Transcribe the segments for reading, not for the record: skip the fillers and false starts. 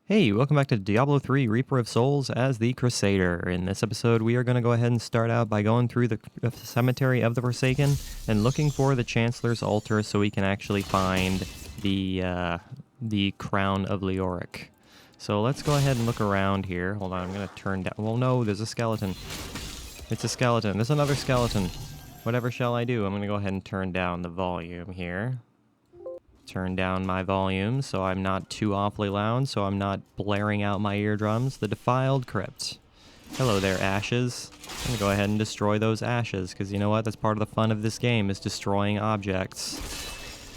Hey, welcome back to Diablo 3 Reaper of Souls as the Crusader. In this episode, we are going to go ahead and start out by going through the Cemetery of the Forsaken and looking for the Chancellor's Altar so we can actually find the Crown of Leoric. So let's go ahead and look around here. Hold on, I'm going to turn down... Well, no, there's a skeleton. It's a skeleton. There's another skeleton. Whatever shall I do? I'm going to go ahead and turn down the volume here. Turn down my volume so I'm not too awfully loud, so I'm not blaring out my eardrums. The Defiled Crypt. Hello there, ashes. I'm gonna go ahead and destroy those ashes, because you know what? That's part of the fun of this game, is destroying objects.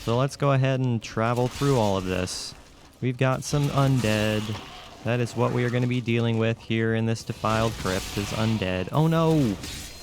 So let's go ahead and travel through all of this. We've got some undead. That is what we are going to be dealing with here in this Defiled Crypt, is undead. Oh no!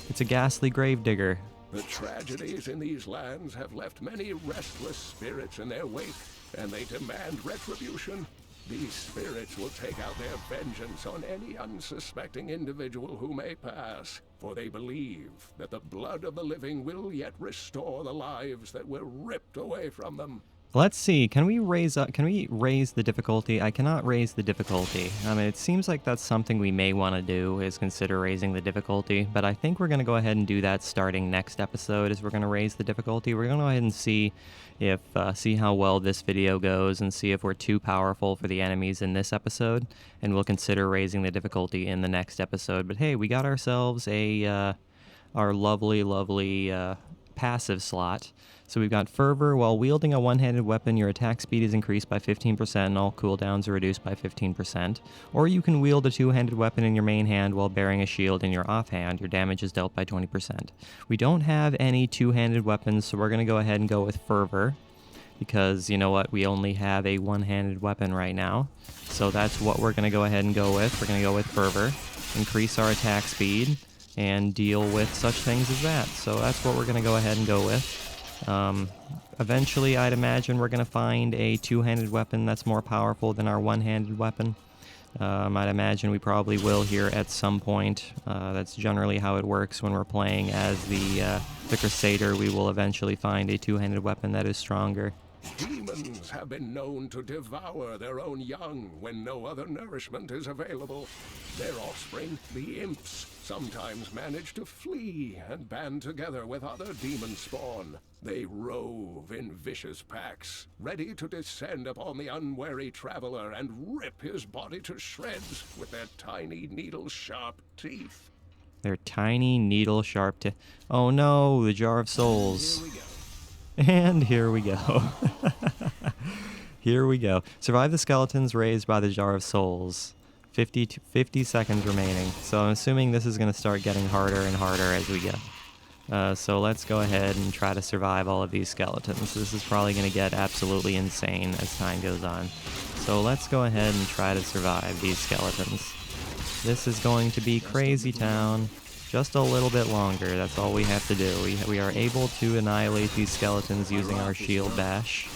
It's a ghastly gravedigger. The tragedies in these lands have left many restless spirits in their wake, and they demand retribution. These spirits will take out their vengeance on any unsuspecting individual who may pass, for they believe that the blood of the living will yet restore the lives that were ripped away from them. Let's see, can we raise the difficulty? I cannot raise the difficulty. I mean, it seems like that's something we may want to do, is consider raising the difficulty, but I think we're going to go ahead and do that starting next episode, is we're going to raise the difficulty. We're going to go ahead and see if, see how well this video goes and see if we're too powerful for the enemies in this episode, and we'll consider raising the difficulty in the next episode. But hey, we got ourselves our lovely passive slot. So we've got Fervor. While wielding a one-handed weapon, your attack speed is increased by 15% and all cooldowns are reduced by 15%. Or you can wield a two-handed weapon in your main hand while bearing a shield in your offhand. Your damage is dealt by 20%. We don't have any two-handed weapons, so we're going to go ahead and go with Fervor. Because, you know what, we only have a one-handed weapon right now. So that's what we're going to go ahead and go with. We're going to go with Fervor. Increase our attack speed and deal with such things as that. So that's what we're going to go ahead and go with. Eventually, I'd imagine we're going to find a two-handed weapon that's more powerful than our one-handed weapon. I'd imagine we probably will here at some point. That's generally how it works when we're playing as the Crusader. We will eventually find a two-handed weapon that is stronger. Demons have been known to devour their own young when no other nourishment is available. Their offspring, the imps, sometimes manage to flee and band together with other demon spawn. They rove in vicious packs, ready to descend upon the unwary traveler and rip his body to shreds with their tiny needle-sharp teeth. Their tiny needle-sharp teeth. Oh no, the Jar of Souls. Here we go. And here we go. Here we go. Survive the skeletons raised by the Jar of Souls. 50 seconds remaining. So I'm assuming this is going to start getting harder and harder as we go. So let's go ahead and try to survive all of these skeletons. This is probably going to get absolutely insane as time goes on. So let's go ahead and try to survive these skeletons. This is going to be crazy town. Just a little bit longer, that's all we have to do. We are able to annihilate these skeletons using our shield bash.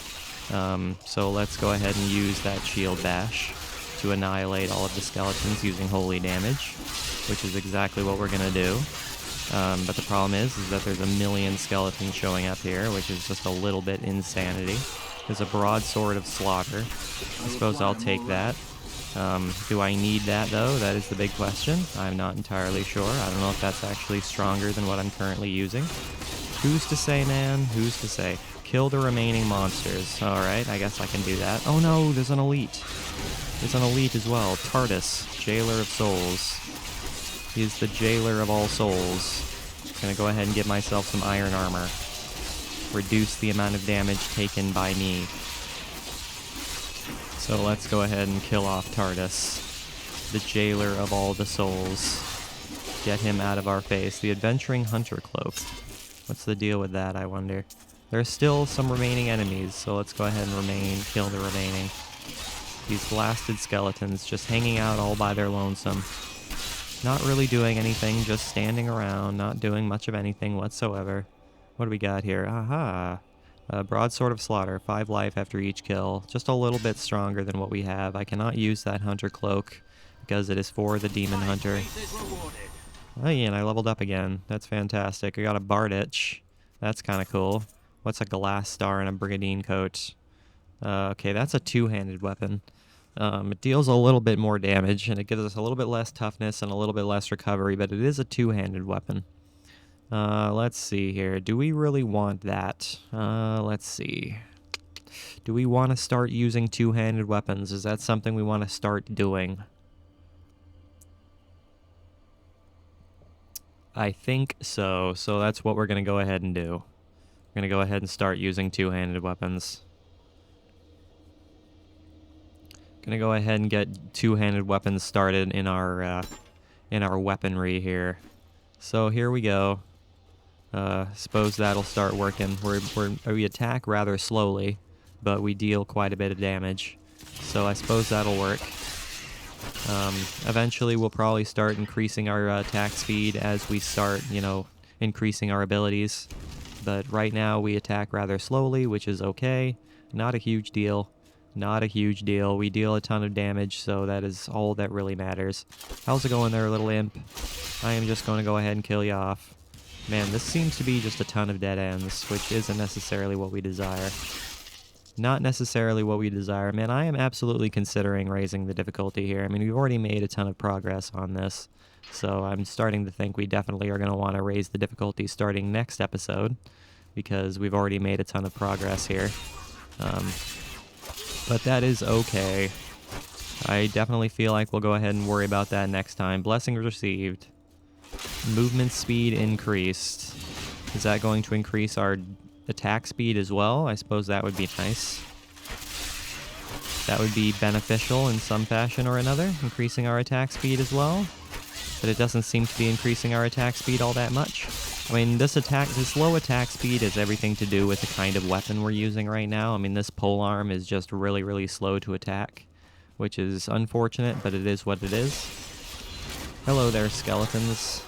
So let's go ahead and use that shield bash to annihilate all of the skeletons using holy damage, which is exactly what we're going to do. But the problem is that there's a million skeletons showing up here, which is just a little bit insanity. There's a broadsword of slaughter. I suppose I'll take that. Do I need that, though? That is the big question. I'm not entirely sure. I don't know if that's actually stronger than what I'm currently using. Who's to say, man? Who's to say? Kill the remaining monsters. Alright, I guess I can do that. Oh no, there's an elite. There's an elite as well. Tardis, Jailer of Souls. He's the Jailer of all souls. Gonna go ahead and get myself some iron armor. Reduce the amount of damage taken by me. So let's go ahead and kill off Tardis, the Jailer of all the souls. Get him out of our face. The Adventuring Hunter Cloak. What's the deal with that, I wonder? There's still some remaining enemies, so let's go ahead and kill the remaining. These blasted skeletons just hanging out all by their lonesome. Not really doing anything, just standing around, not doing much of anything whatsoever. What do we got here? Aha! Broadsword of Slaughter, 5 life after each kill. Just a little bit stronger than what we have. I cannot use that Hunter Cloak because it is for the Demon Hunter. Oh yeah, and I leveled up again. That's fantastic. I got a Bardich. That's kind of cool. What's a Glass Star and a Brigadine Coat? Okay, that's a two-handed weapon. It deals a little bit more damage, and it gives us a little bit less toughness and a little bit less recovery, but it is a two-handed weapon. Let's see here. Do we really want that? Let's see. Do we want to start using two-handed weapons? Is that something we want to start doing? I think so. So that's what we're going to go ahead and do. We're going to go ahead and start using two-handed weapons. Gonna go ahead and get two-handed weapons started in our weaponry here. So here we go. Suppose that'll start working. We attack rather slowly, but we deal quite a bit of damage. So I suppose that'll work. Eventually we'll probably start increasing our attack speed as we start, increasing our abilities. But right now we attack rather slowly, which is okay. Not a huge deal. Not a huge deal. We deal a ton of damage, so that is all that really matters. How's it going there, little imp? I am just going to go ahead and kill you off. Man, this seems to be just a ton of dead ends, which isn't necessarily what we desire. Not necessarily what we desire. Man, I am absolutely considering raising the difficulty here. I mean, we've already made a ton of progress on this, so I'm starting to think we definitely are going to want to raise the difficulty starting next episode, because we've already made a ton of progress here. But that is okay. I definitely feel like we'll go ahead and worry about that next time. Blessings received. Movement speed increased. Is that going to increase our attack speed as well? I suppose that would be nice. That would be beneficial in some fashion or another, increasing our attack speed as well. But it doesn't seem to be increasing our attack speed all that much. I mean, this low attack speed has everything to do with the kind of weapon we're using right now. I mean, this polearm is just really, really slow to attack, which is unfortunate, but it is what it is. Hello there, skeletons.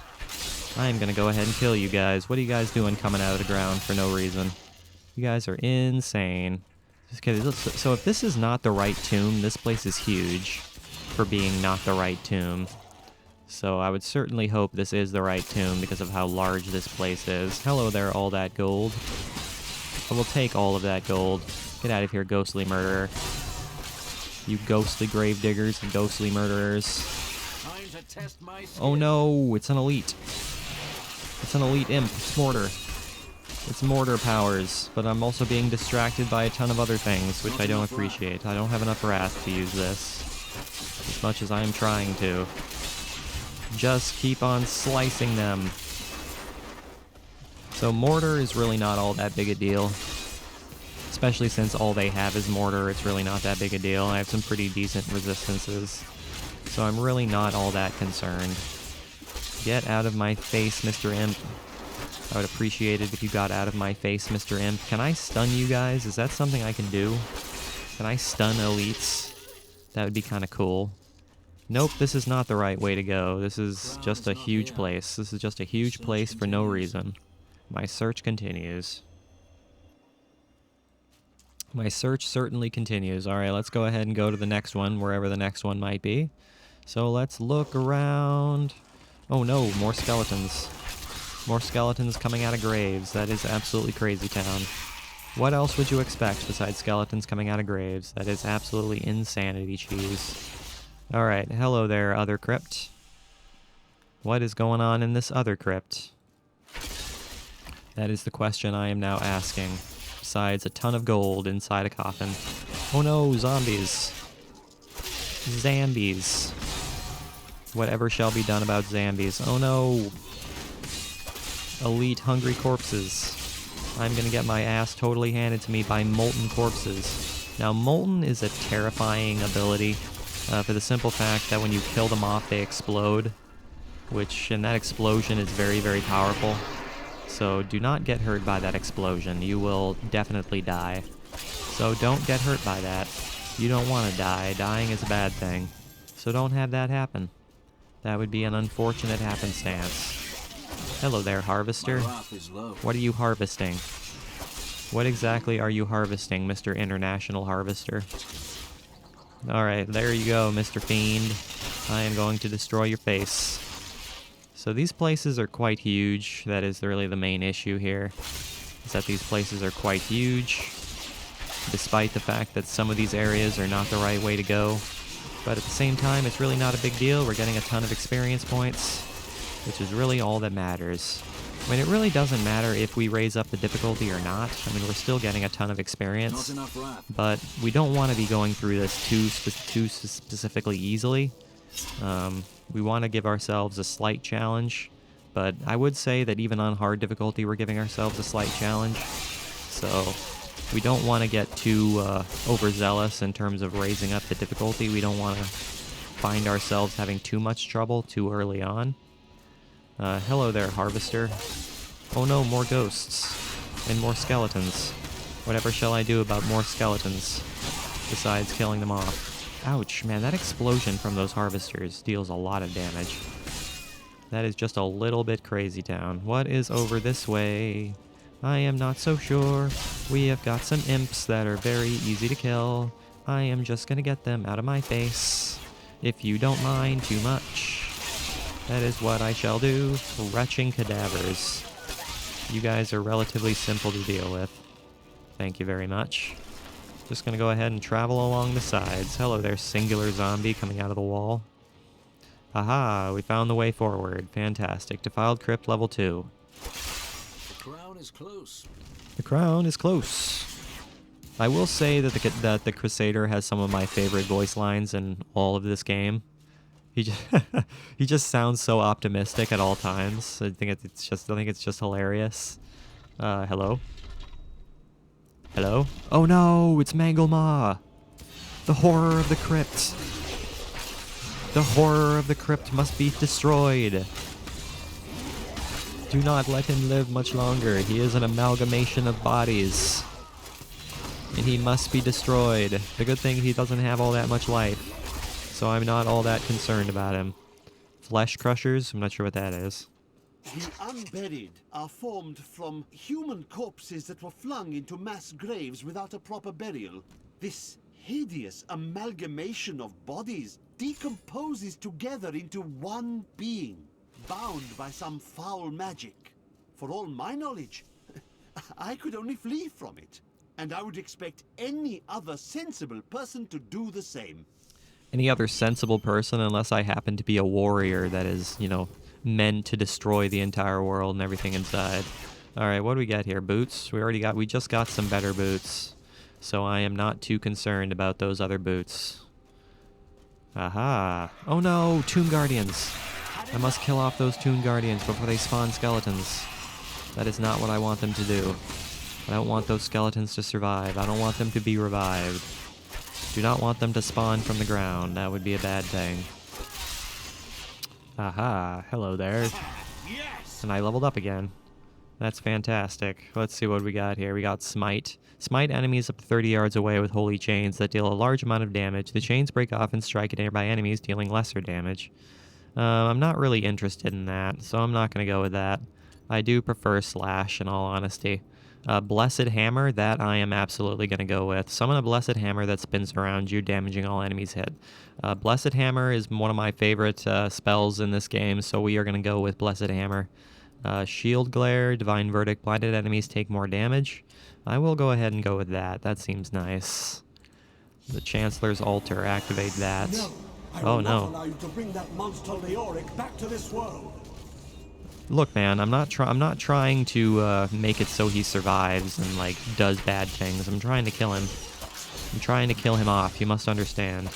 I'm gonna go ahead and kill you guys. What are you guys doing coming out of the ground for no reason? You guys are insane. Just kidding. So if this is not the right tomb, this place is huge for being not the right tomb. So I would certainly hope this is the right tomb because of how large this place is. Hello there, all that gold. I will take all of that gold. Get out of here, ghostly murderer. You ghostly grave diggers and ghostly murderers. Oh no, it's an elite. It's an elite imp. It's mortar. It's mortar powers, but I'm also being distracted by a ton of other things, which I don't appreciate. I don't have enough wrath to use this, as much as I am trying to. Just keep on slicing them. So mortar is really not all that big a deal. Especially since all they have is mortar, it's really not that big a deal. I have some pretty decent resistances. So I'm really not all that concerned. Get out of my face, Mr. Imp. I would appreciate it if you got out of my face, Mr. Imp. Can I stun you guys? Is that something I can do? Can I stun elites? That would be kind of cool. Nope, this is not the right way to go. This is just a huge place. This is just a huge place for no reason. My search continues. My search certainly continues. Alright, let's go ahead and go to the next one, wherever the next one might be. So let's look around. Oh no, more skeletons. More skeletons coming out of graves. That is absolutely crazy town. What else would you expect besides skeletons coming out of graves? That is absolutely insanity cheese. Alright, hello there, other crypt. What is going on in this other crypt? That is the question I am now asking. Besides a ton of gold inside a coffin. Oh no, zombies. Zambies. Whatever shall be done about zombies. Oh no. Elite hungry corpses. I'm gonna get my ass totally handed to me by molten corpses. Now, molten is a terrifying ability. For the simple fact that when you kill them off, they explode, and that explosion is very, very powerful. So do not get hurt by that explosion. You will definitely die. So don't get hurt by that. You don't want to die. Dying is a bad thing. So don't have that happen. That would be an unfortunate happenstance. Hello there, harvester. What are you harvesting? What exactly are you harvesting, Mr. International Harvester? Alright, there you go, Mr. Fiend. I am going to destroy your face. So these places are quite huge. That is really the main issue here, is that these places are quite huge. Despite the fact that some of these areas are not the right way to go, But at the same time, it's really not a big deal. We're getting a ton of experience points, which is really all that matters. I mean, it really doesn't matter if we raise up the difficulty or not. I mean, we're still getting a ton of experience. But we don't want to be going through this too specifically easily. We want to give ourselves a slight challenge. But I would say that even on hard difficulty, we're giving ourselves a slight challenge. So we don't want to get too overzealous in terms of raising up the difficulty. We don't want to find ourselves having too much trouble too early on. Hello there, Harvester. Oh no, more ghosts. And more skeletons. Whatever shall I do about more skeletons, besides killing them off? Ouch, man, that explosion from those Harvesters deals a lot of damage. That is just a little bit crazy town. What is over this way? I am not so sure. We have got some imps that are very easy to kill. I am just gonna get them out of my face, if you don't mind too much. That is what I shall do. Retching cadavers. You guys are relatively simple to deal with. Thank you very much. Just gonna go ahead and travel along the sides. Hello there, singular zombie coming out of the wall. Aha, we found the way forward. Fantastic. Defiled Crypt level 2. The crown is close. The crown is close. I will say that the Crusader has some of my favorite voice lines in all of this game. He just sounds so optimistic at all times. I think it's just hilarious. Hello? Hello? Oh no, it's Manglemaw! The horror of the crypt! The horror of the crypt must be destroyed! Do not let him live much longer. He is an amalgamation of bodies. And he must be destroyed. The good thing he doesn't have all that much life. So I'm not all that concerned about him. Flesh crushers? I'm not sure what that is. The unburied are formed from human corpses that were flung into mass graves without a proper burial. This hideous amalgamation of bodies decomposes together into one being, bound by some foul magic. For all my knowledge, I could only flee from it. And I would expect any other sensible person to do the same. Any other sensible person, unless I happen to be a warrior that is, you know, meant to destroy the entire world and everything inside. Alright, what do we got here? Boots? We just got some better boots. So I am not too concerned about those other boots. Aha! Oh no! Tomb Guardians! I must kill off those Tomb Guardians before they spawn skeletons. That is not what I want them to do. I don't want those skeletons to survive. I don't want them to be revived. Do not want them to spawn from the ground. That would be a bad thing. Aha, hello there. Yes! And I leveled up again. That's fantastic. Let's see what we got here. We got Smite. Smite enemies up to 30 yards away with holy chains that deal a large amount of damage. The chains break off and strike at nearby enemies, dealing lesser damage. I'm not really interested in that, so I'm not going to go with that. I do prefer Slash, in all honesty. Blessed Hammer, that I am absolutely going to go with. Summon a Blessed Hammer that spins around you, damaging all enemies hit. Blessed Hammer is one of my favorite spells in this game, so we are going to go with Blessed Hammer. Shield Glare, Divine Verdict, blinded enemies take more damage. I will go ahead and go with that. That seems nice. The Chancellor's Altar, activate that. No, I Oh will no. not allow you to bring that monster Leoric back to this world. Look, man, I'm not trying to make it so he survives and like does bad things. I'm trying to kill him. I'm trying to kill him off. You must understand.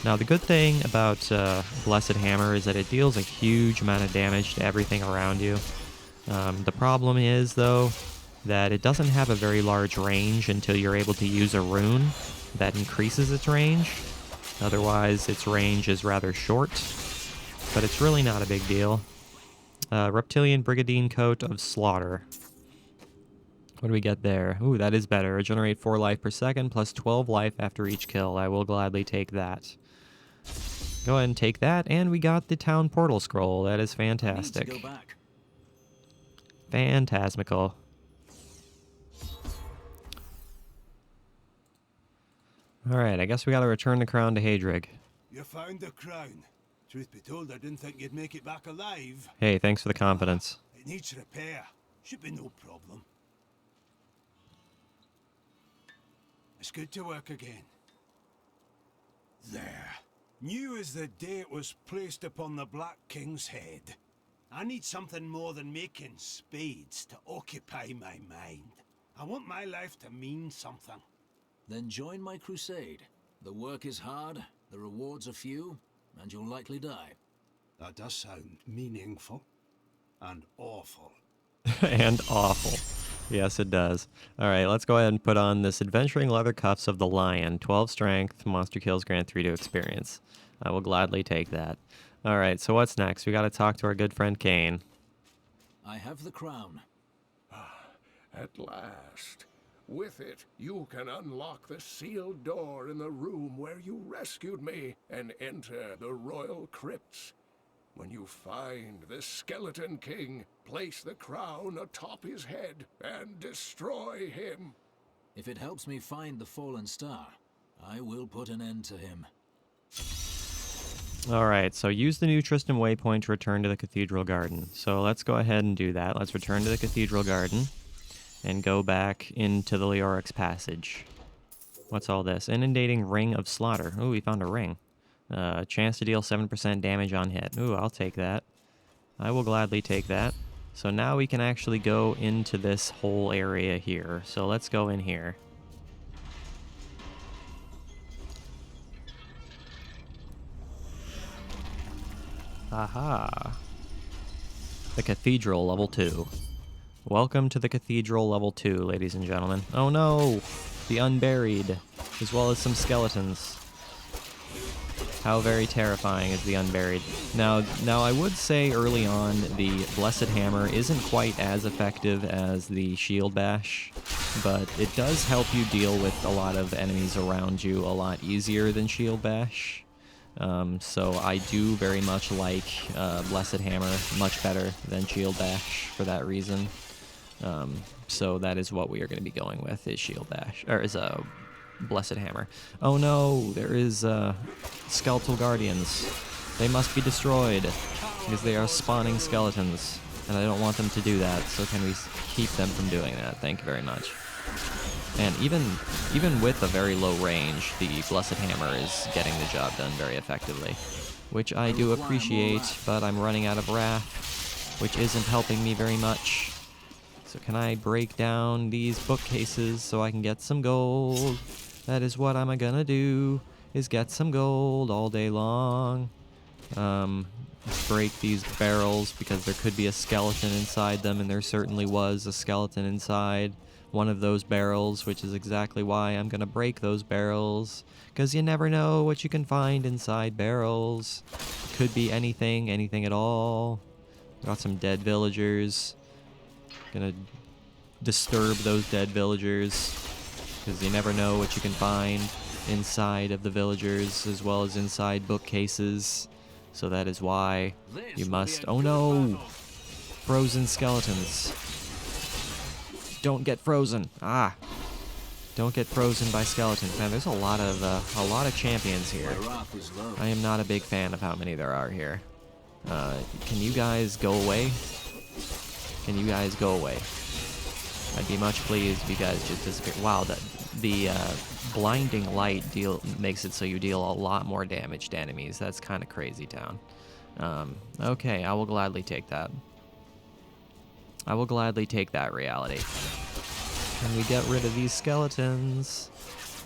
Now, the good thing about Blessed Hammer is that it deals a huge amount of damage to everything around you. The problem is, though, that it doesn't have a very large range until you're able to use a rune that increases its range. Otherwise, its range is rather short, but it's really not a big deal. Reptilian Brigandine Coat of Slaughter. What do we get there? Ooh, that is better. Regenerate 4 life per second, plus 12 life after each kill. I will gladly take that. Go ahead and take that, and we got the Town Portal Scroll. That is fantastic. I need to go back. Phantasmical. Alright, I guess we gotta return the crown to Hadrig. You found the crown. Truth be told, I didn't think you'd make it back alive. Hey, thanks for the confidence. It needs repair. Should be no problem. It's good to work again. There. New as the day it was placed upon the Black King's head. I need something more than making spades to occupy my mind. I want my life to mean something. Then join my crusade. The work is hard, the rewards are few, and you'll likely die. That does sound meaningful and awful. And awful. Yes, it does. All right, let's go ahead and put on this Adventuring Leather Cuffs of the Lion. 12 strength, monster kills grant 3 to experience. I will gladly take that. All right, so what's next? We got to talk to our good friend Kane. I have the crown. At last. With it, you can unlock the sealed door in the room where you rescued me and enter the royal crypts. When you find the Skeleton King, place the crown atop his head and destroy him. If it helps me find the fallen star, I will put an end to him. All right, so use the new Tristan waypoint to return to the Cathedral Garden. So let's go ahead and do that. Let's return to the Cathedral Garden and go back into the Leorix Passage. What's all this? Inundating Ring of Slaughter. Ooh, we found a ring. Chance to deal 7% damage on hit. Ooh, I'll take that. I will gladly take that. So now we can actually go into this whole area here. So let's go in here. Aha. The Cathedral, level 2. Welcome to the Cathedral, level 2, ladies and gentlemen. Oh no! The Unburied, as well as some skeletons. How very terrifying is the Unburied. Now I would say early on the Blessed Hammer isn't quite as effective as the Shield Bash, but it does help you deal with a lot of enemies around you a lot easier than Shield Bash. So I do very much like Blessed Hammer much better than Shield Bash for that reason. So that is what we are going to be going with, is Shield Bash, or is a Blessed Hammer. Oh no, there is skeletal guardians. They must be destroyed because they are spawning skeletons, and I don't want them to do that. So can we keep them from doing that? Thank you very much. And even with a very low range, the Blessed Hammer is getting the job done very effectively, which I do appreciate, but I'm running out of wrath, which isn't helping me very much. So can I break down these bookcases so I can get some gold? That is what I'm gonna do, is get some gold all day long. Break these barrels because there could be a skeleton inside them, and there certainly was a skeleton inside one of those barrels, which is exactly why I'm gonna break those barrels, because you never know what you can find inside barrels. Could be anything at all. Got some dead villagers. Gonna disturb those dead villagers, because you never know what you can find inside of the villagers, as well as inside bookcases. So that is why you must... Oh no! Frozen skeletons. Don't get frozen. Ah. Don't get frozen by skeletons. Man, there's a lot of champions here. I am not a big fan of how many there are here. Can you guys go away? Can you guys go away? I'd be much pleased if you guys just disappear. Wow, the blinding light makes it so you deal a lot more damage to enemies. That's kind of crazy town. Okay, I will gladly take that. I will gladly take that reality. Can we get rid of these skeletons?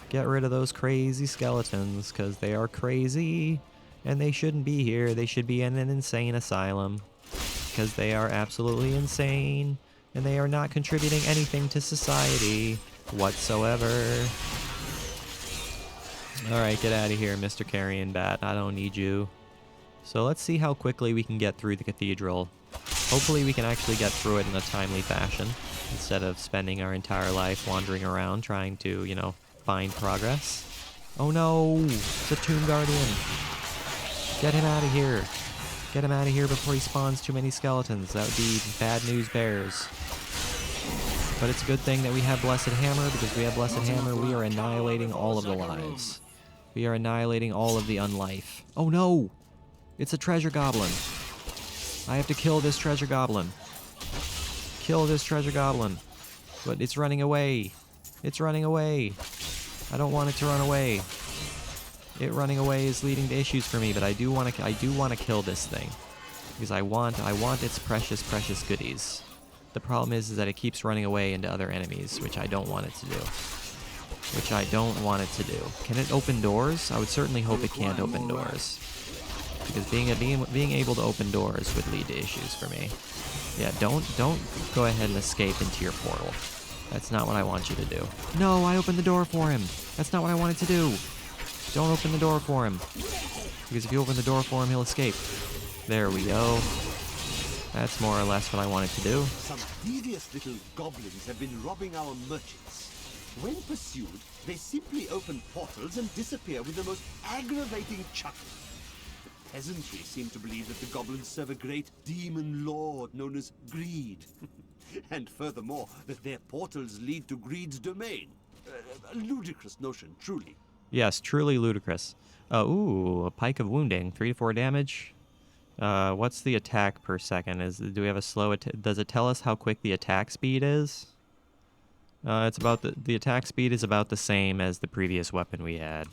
Get rid of those crazy skeletons, because they are crazy, and they shouldn't be here. They should be in an insane asylum, because they are absolutely insane, and they are not contributing anything to society whatsoever. Alright, get out of here, Mr. Carrion Bat. I don't need you. So let's see how quickly we can get through the cathedral. Hopefully we can actually get through it in a timely fashion, instead of spending our entire life wandering around trying to, you know, find progress. Oh no! It's a Tomb Guardian! Get him out of here! Get him out of here before he spawns too many skeletons. That would be bad news bears. But it's a good thing that we have Blessed Hammer, because we have Blessed Hammer, we are annihilating all of the lives. We are annihilating all of the unlife. Oh no! It's a treasure goblin! I have to kill this treasure goblin. Kill this treasure goblin. But it's running away. It's running away. I don't want it to run away. It running away is leading to issues for me, but I do want to kill this thing because I want its precious goodies. The problem is that it keeps running away into other enemies, which I don't want it to do. Can it open doors? I would certainly hope it can't open doors, because being able to open doors would lead to issues for me. Yeah, don't go ahead and escape into your portal. That's not what I want you to do. No, I opened the door for him. That's not what I wanted to do. Don't open the door for him, because if you open the door for him, he'll escape. There we go. That's more or less what I wanted to do. Some devious little goblins have been robbing our merchants. When pursued, they simply open portals and disappear with the most aggravating chuckle. The peasantry seem to believe that the goblins serve a great demon lord known as Greed. And furthermore, that their portals lead to Greed's domain. A ludicrous notion, truly. Yes, truly ludicrous. Ooh, a pike of wounding, 3 to 4 damage. What's the attack per second? Do we have a slow does it tell us how quick the attack speed is? It's about the attack speed is about the same as the previous weapon we had,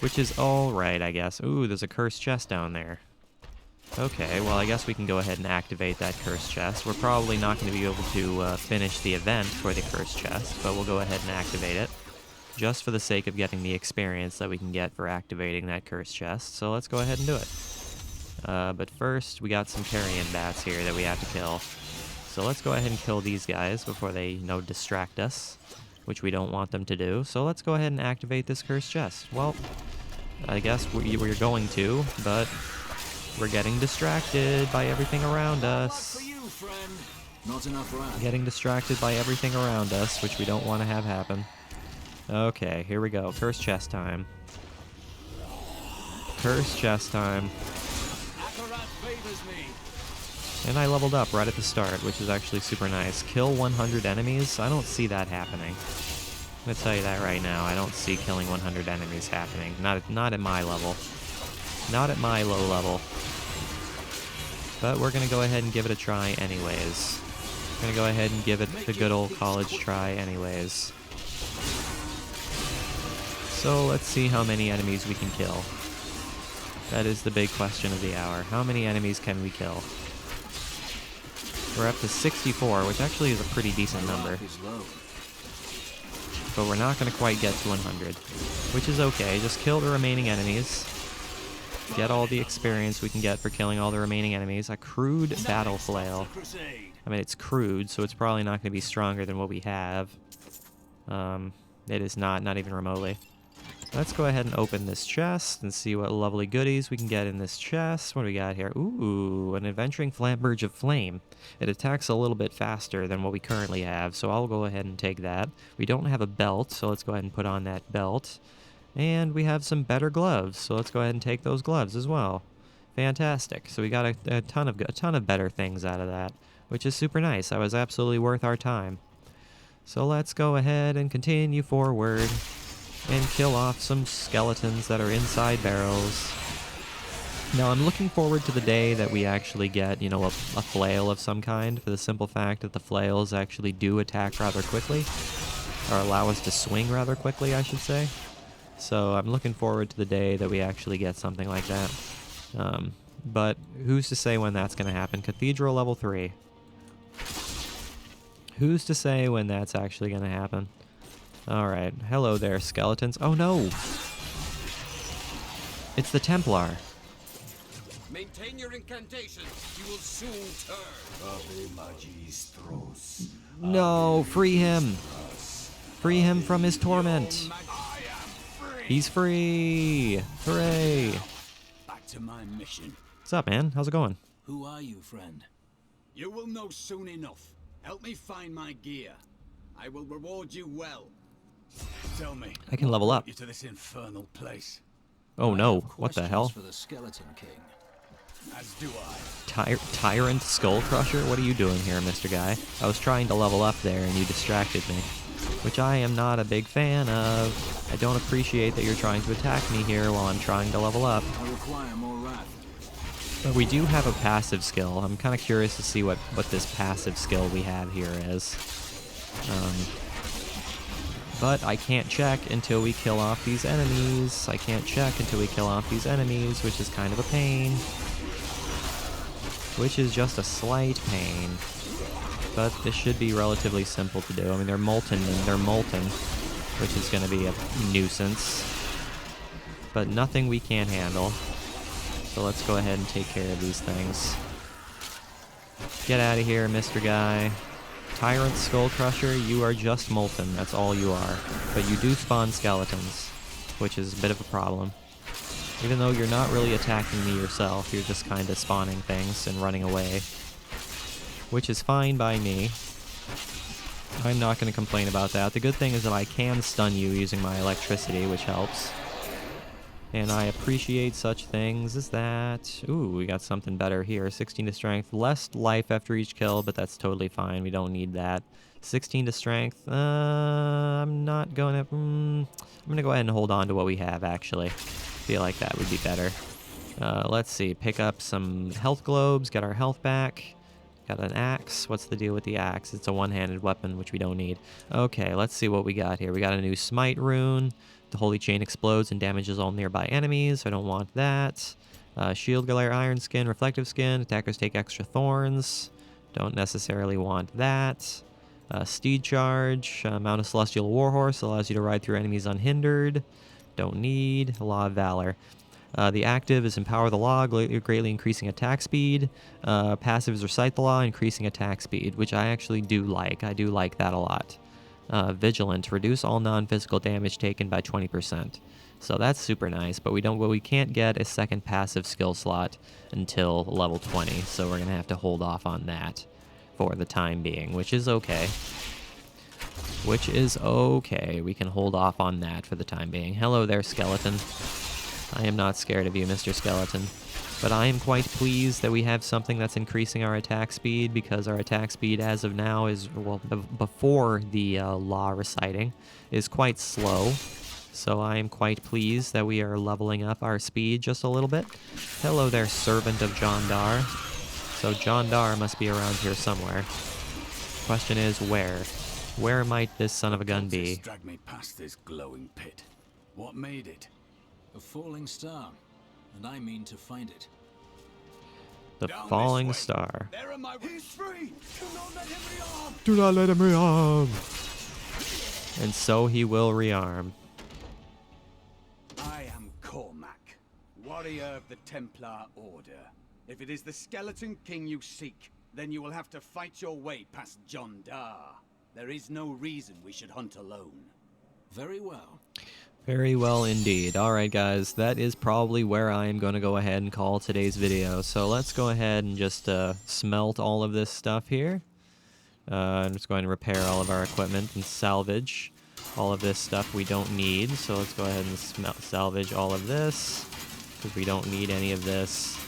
which is all right, I guess. Ooh, there's a cursed chest down there. Okay, well, I guess we can go ahead and activate that cursed chest. We're probably not going to be able to finish the event for the cursed chest, but we'll go ahead and activate it, just for the sake of getting the experience that we can get for activating that cursed chest. So let's go ahead and do it. But first, we got some carrion bats here that we have to kill. So let's go ahead and kill these guys before they, distract us, which we don't want them to do. So let's go ahead and activate this cursed chest. Well, I guess we're going to, but we're getting distracted by everything around us. Not enough round. Getting distracted by everything around us, which we don't want to have happen. Okay, here we go. Cursed chest time. Cursed chest time. And I leveled up right at the start, which is actually super nice. Kill 100 enemies? I don't see that happening. I'm gonna tell you that right now. I don't see killing 100 enemies happening. Not at my level. Not at my low level. But we're gonna go ahead and give it a try anyways. We're gonna go ahead and give it the good old college try anyways. So let's see how many enemies we can kill. That is the big question of the hour. How many enemies can we kill? We're up to 64, which actually is a pretty decent number. But we're not going to quite get to 100, which is okay. Just kill the remaining enemies. Get all the experience we can get for killing all the remaining enemies. A crude battle flail. I mean, it's crude, so it's probably not going to be stronger than what we have. It is not even remotely. Let's go ahead and open this chest and see what lovely goodies we can get in this chest. What do we got here? Ooh, an adventuring flamberge of flame. It attacks a little bit faster than what we currently have, so I'll go ahead and take that. We don't have a belt, so let's go ahead and put on that belt. And we have some better gloves, so let's go ahead and take those gloves as well. Fantastic. So we got a ton of better things out of that, which is super nice. That was absolutely worth our time. So let's go ahead and continue forward and kill off some skeletons that are inside barrels. Now, I'm looking forward to the day that we actually get, a flail of some kind, for the simple fact that the flails actually do attack rather quickly, or allow us to swing rather quickly, I should say. So I'm looking forward to the day that we actually get something like that. But who's to say when that's going to happen? Cathedral level 3. Who's to say when that's actually going to happen? Alright, hello there, skeletons. Oh no! It's the Templar. Maintain your incantations. You will soon turn. No, free him! Free him from his torment! He's free! Hooray! Back to my mission. What's up, man? How's it going? Who are you, friend? You will know soon enough. Help me find my gear. I will reward you well. Tell me. I can level up. You to this infernal place. Oh no, I have what the questions hell? For the Skeleton King. As do I. Tyrant Skull Crusher? What are you doing here, Mr. Guy? I was trying to level up there and you distracted me, which I am not a big fan of. I don't appreciate that you're trying to attack me here while I'm trying to level up. I require more wrath. But we do have a passive skill. I'm kind of curious to see what this passive skill we have here is. But I can't check until we kill off these enemies. I can't check until we kill off these enemies, which is kind of a pain. Which is just a slight pain. But this should be relatively simple to do. I mean, they're molten, which is going to be a nuisance. But nothing we can't handle. So let's go ahead and take care of these things. Get out of here, Mr. Guy. Tyrant Skull Crusher, you are just molten, that's all you are. But you do spawn skeletons, which is a bit of a problem. Even though you're not really attacking me yourself, you're just kind of spawning things and running away. Which is fine by me. I'm not going to complain about that. The good thing is that I can stun you using my electricity, which helps. And I appreciate such things as that. Ooh, we got something better here. 16 to strength. Less life after each kill, but that's totally fine. We don't need that. 16 to strength. I'm not going to... I'm going to go ahead and hold on to what we have, actually. Feel like that would be better. Let's see. Pick up some health globes. Get our health back. Got an axe. What's the deal with the axe? It's a one-handed weapon, which we don't need. Okay, let's see what we got here. We got a new smite rune. The holy chain explodes and damages all nearby enemies. I don't want that. Shield glare, iron skin, reflective skin. Attackers take extra thorns. Don't necessarily want that. Steed charge. Mount a celestial warhorse. Allows you to ride through enemies unhindered. Don't need. Law of valor. The active is empower the law, greatly increasing attack speed. Passive is recite the law, increasing attack speed, which I actually do like. I do like that a lot. Vigilant, reduce all non-physical damage taken by 20%. So that's super nice, but we can't get a second passive skill slot until level 20, so we're gonna have to hold off on that for the time being, which is okay. Which is okay. We can hold off on that for the time being. Hello there, skeleton. I am not scared of you, Mr. Skeleton. But I am quite pleased that we have something that's increasing our attack speed, because our attack speed as of now is, well, before the law reciting, is quite slow. So I am quite pleased that we are leveling up our speed just a little bit. Hello there, servant of John Dar. So John Dar must be around here somewhere. Question is, where? Where might this son of a gun be? Drag me past this glowing pit. What made it? A falling star, and I mean to find it. The Down falling this way. star. There are my... He's free! Do not let him rearm! Do not let him rearm! And so he will rearm. I am Cormac, warrior of the Templar Order. If it is the Skeleton King you seek, then you will have to fight your way past John Dar. There is no reason we should hunt alone. Very well. Very well indeed. Alright guys, that is probably where I am going to go ahead and call today's video. So let's go ahead and just smelt all of this stuff here. I'm just going to repair all of our equipment and salvage all of this stuff we don't need. So let's go ahead and salvage all of this, because we don't need any of this.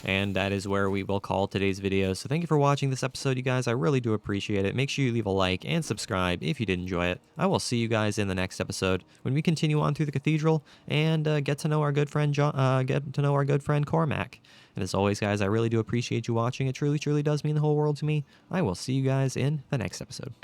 And that is where we will call today's video. So thank you for watching this episode, you guys. I really do appreciate it. Make sure you leave a like and subscribe if you did enjoy it. I will see you guys in the next episode when we continue on through the cathedral and get to know our good friend Cormac. And as always, guys, I really do appreciate you watching. It truly, truly does mean the whole world to me. I will see you guys in the next episode.